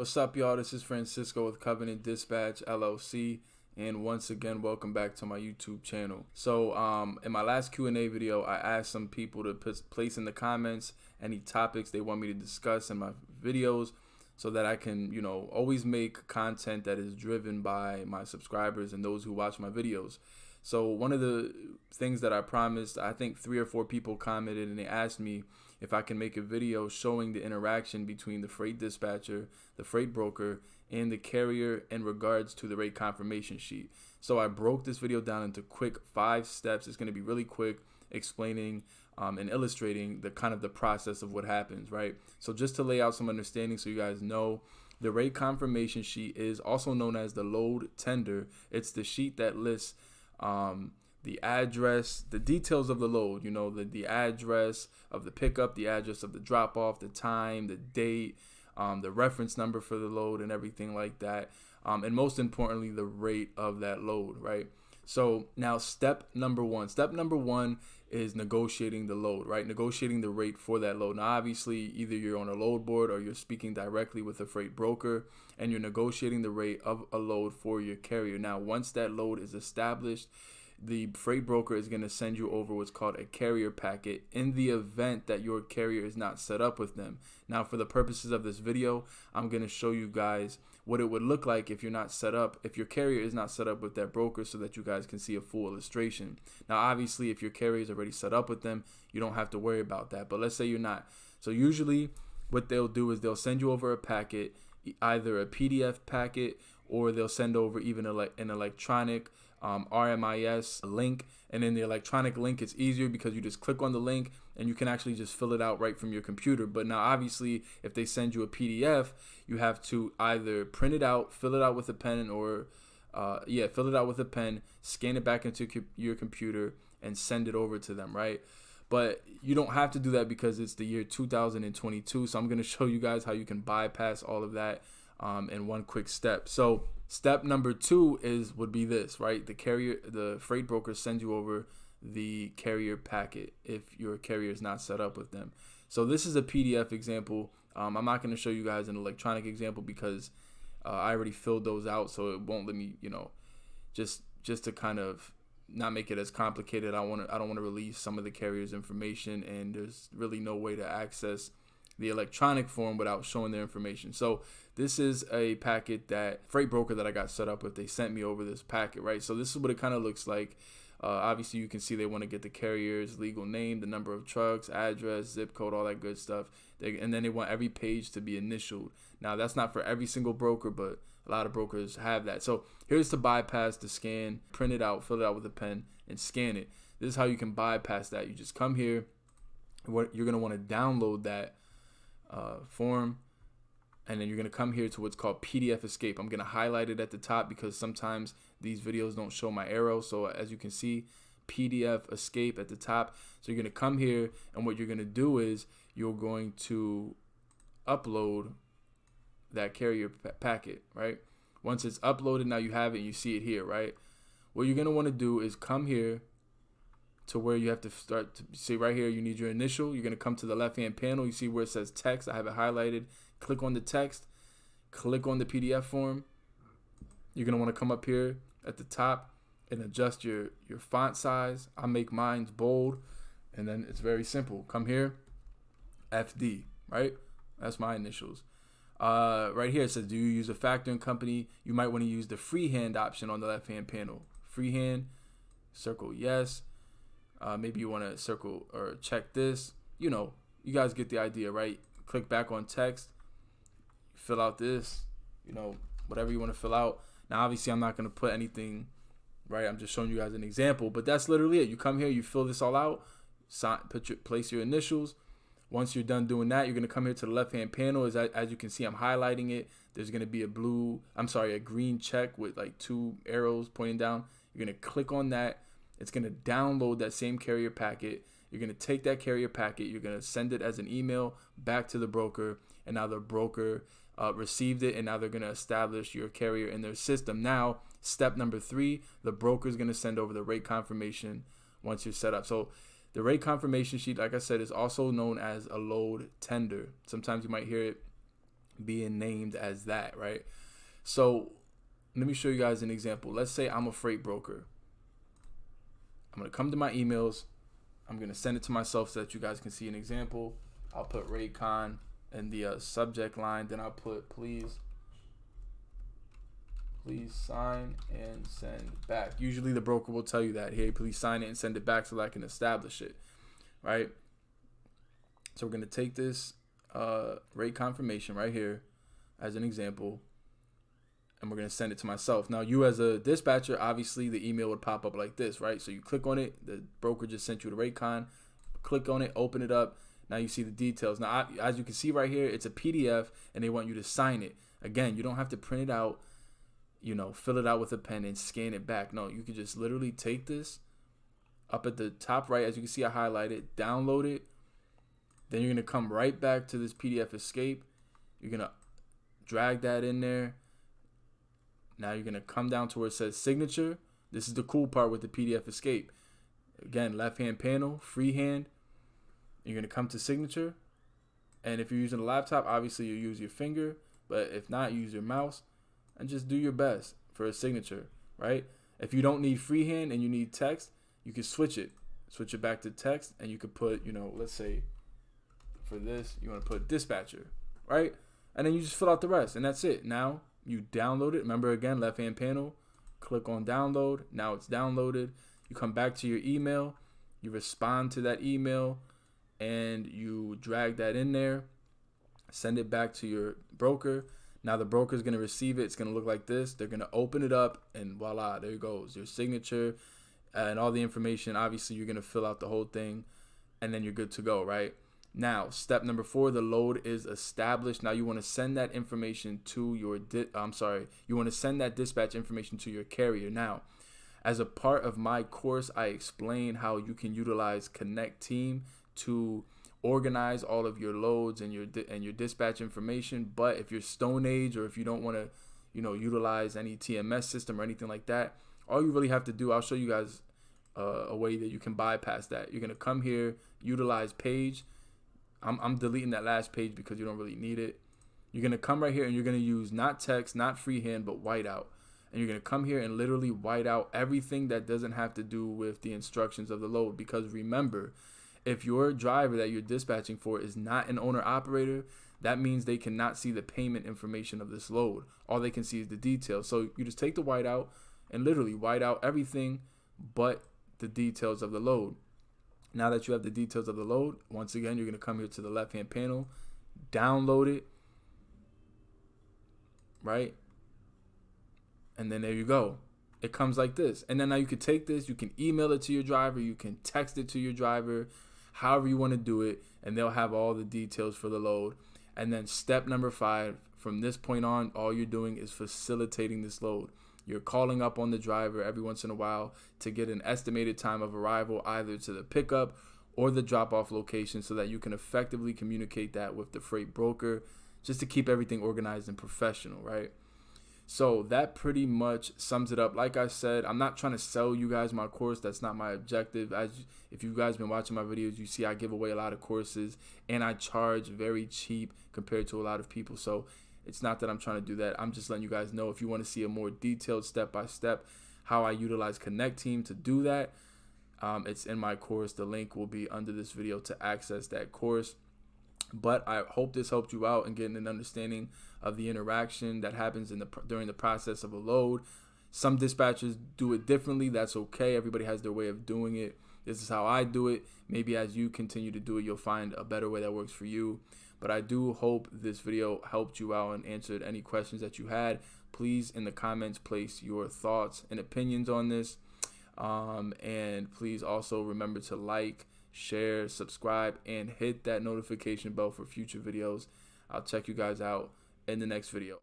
What's up, y'all? This is Francisco with Covenant Dispatch LLC, and once again, welcome back to my YouTube channel. So, in my last Q&A video, I asked some people to place in the comments any topics they want me to discuss in my videos, so that I can, always make content that is driven by my subscribers and those who watch my videos. So one of the things that I promised, I think 3 or 4 people commented and they asked me if I can make a video showing the interaction between the freight dispatcher, the freight broker, and the carrier in regards to the rate confirmation sheet. So I broke this video down into quick 5 steps. It's going to be really quick, explaining and illustrating the process of what happens, right? So just to lay out some understanding so you guys know, the rate confirmation sheet is also known as the load tender. It's the sheet that lists the address, the details of the load, the address of the pickup, the address of the drop off, the time, the date, the reference number for the load and everything like that. And most importantly, the rate of that load, right? So now step number one is negotiating the load, right? Negotiating the rate for that load. Now, obviously, either you're on a load board or you're speaking directly with a freight broker and you're negotiating the rate of a load for your carrier. Now, once that load is established, the freight broker is going to send you over what's called a carrier packet in the event that your carrier is not set up with them. Now, for the purposes of this video, I'm going to show you guys what it would look like if you're not set up, if your carrier is not set up with that broker, so that you guys can see a full illustration. Now, obviously, if your carrier is already set up with them, you don't have to worry about that. But let's say you're not. So usually what they'll do is they'll send you over a packet, either a PDF packet, or they'll send over even an electronic RMIS link. And in the electronic link, it's easier because you just click on the link and you can actually just fill it out right from your computer. But now, obviously, if they send you a PDF, you have to either print it out, fill it out with a pen, or fill it out with a pen, scan it back into your computer, and send it over to them, right? But you don't have to do that because it's the year 2022. So I'm going to show you guys how you can bypass all of that in one quick step. So step number 2 would be this, right? The freight broker sends you over the carrier packet if your carrier is not set up with them. So this is a PDF example. I'm not going to show you guys an electronic example because I already filled those out, so it won't let me, just to kind of not make it as complicated. I don't want to release some of the carrier's information, and there's really no way to access the electronic form without showing their information. So this is a packet that freight broker that I got set up with. They sent me over this packet, right? So this is what it kind of looks like. Obviously, you can see they want to get the carrier's legal name, the number of trucks, address, zip code, all that good stuff. And then they want every page to be initialed. Now, that's not for every single broker, but a lot of brokers have that. So here's to bypass the scan, print it out, fill it out with a pen, and scan it. This is how you can bypass that. You just come here. You're going to want to download that form, and then you're going to come here to what's called PDF escape. I'm going to highlight it at the top because sometimes these videos don't show my arrow. So as you can see, PDF escape at the top. So you're going to come here, and what you're going to do is you're going to upload that carrier packet, right? Once it's uploaded, now you have it and you see it here, right? What you're going to want to do is come here to where you have to start to see right here. You need your initial. You're going to come to the left-hand panel. You see where it says text. I have it highlighted. Click on the text. Click on the PDF form. You're going to want to come up here at the top and adjust your font size. I make mine bold, and then it's very simple. Come here, FD, right? That's my initials. Right here it says, do you use a factoring company? You might want to use the freehand option on the left-hand panel. Freehand, circle yes. Maybe you want to circle or check this. You guys get the idea, right? Click back on text, fill out this, whatever you want to fill out. Now, obviously, I'm not going to put anything, right? I'm just showing you guys an example, but that's literally it. You come here, you fill this all out, place your initials. Once you're done doing that, you're going to come here to the left-hand panel. As you can see, I'm highlighting it. There's going to be a green check with like 2 arrows pointing down. You're going to click on that. It's going to download that same carrier packet. You're going to take that carrier packet. You're going to send it as an email back to the broker. And now the broker received it. And now they're going to establish your carrier in their system. Now, step number 3, the broker is going to send over the rate confirmation once you're set up. So the rate confirmation sheet, like I said, is also known as a load tender. Sometimes you might hear it being named as that, right? So let me show you guys an example. Let's say I'm a freight broker. I'm going to come to my emails. I'm going to send it to myself so that you guys can see an example. I'll put Raycon in the subject line. Then I'll put please sign and send back. Usually the broker will tell you that, hey, please sign it and send it back so that I can establish it, right? So we're going to take this rate confirmation right here as an example, and we're going to send it to myself. Now, you as a dispatcher, obviously the email would pop up like this, right? So you click on it. The broker just sent you the Raycon. Click on it, open it up. Now you see the details. Now, as you can see right here, it's a PDF, and they want you to sign it. Again, you don't have to print it out, you know, fill it out with a pen and scan it back. No, you can just literally take this up at the top right. As you can see, I highlight it, download it. Then you're going to come right back to this PDF escape. You're going to drag that in there. Now you're going to come down to where it says signature. This is the cool part with the PDF escape. Again, left-hand panel, freehand. You're going to come to signature. And if you're using a laptop, obviously you use your finger. But if not, use your mouse. And just do your best for a signature, right? If you don't need freehand and you need text, you can switch it. Switch it back to text, and you could put, you know, let's say for this, you want to put dispatcher, right? And then you just fill out the rest, and that's it. Now you download it. Remember, again, left-hand panel, click on download. Now it's downloaded. You come back to your email. You respond to that email, and you drag that in there. Send it back to your broker. Now the broker is going to receive it. It's going to look like this. They're going to open it up, and voila, there it goes. Your signature and all the information. Obviously, you're going to fill out the whole thing, and then you're good to go, right? Now, step number 4, the load is established. Now you want to send that information to your you want to send that dispatch information to your carrier. Now, as a part of my course, I explain how you can utilize Connect Team to organize all of your loads and your dispatch information. But if you're Stone Age, or if you don't want to, you know, utilize any TMS system or anything like that, all you really have to do, I'll show you guys a way that you can bypass that. You're gonna come here, utilize page. I'm deleting that last page because you don't really need it. You're gonna come right here and you're gonna use not text, not freehand, but whiteout. And you're gonna come here and literally white out everything that doesn't have to do with the instructions of the load. Because remember, if your driver that you're dispatching for is not an owner operator, that means they cannot see the payment information of this load. All they can see is the details. So you just take the whiteout and literally white out everything but the details of the load. Now that you have the details of the load, once again, you're going to come here to the left-hand panel, download it, right? And then there you go. It comes like this. And then now you can take this, you can email it to your driver, you can text it to your driver, however you want to do it, and they'll have all the details for the load. And then step number 5, from this point on, all you're doing is facilitating this load. You're calling up on the driver every once in a while to get an estimated time of arrival, either to the pickup or the drop-off location, so that you can effectively communicate that with the freight broker, just to keep everything organized and professional, right? So that pretty much sums it up. Like I said, I'm not trying to sell you guys my course. That's not my objective. If you guys been watching my videos, you see I give away a lot of courses, and I charge very cheap compared to a lot of people. So it's not that I'm trying to do that. I'm just letting you guys know, if you want to see a more detailed step-by-step how I utilize Connect Team to do that, it's in my course. The link will be under this video to access that course. But I hope this helped you out in getting an understanding of the interaction that happens during the process of a load. Some dispatchers do it differently. That's okay. Everybody has their way of doing it. This is how I do it. Maybe as you continue to do it, you'll find a better way that works for you. But I do hope this video helped you out and answered any questions that you had. Please, in the comments, place your thoughts and opinions on this. And please also remember to like, share, subscribe, and hit that notification bell for future videos. I'll check you guys out in the next video.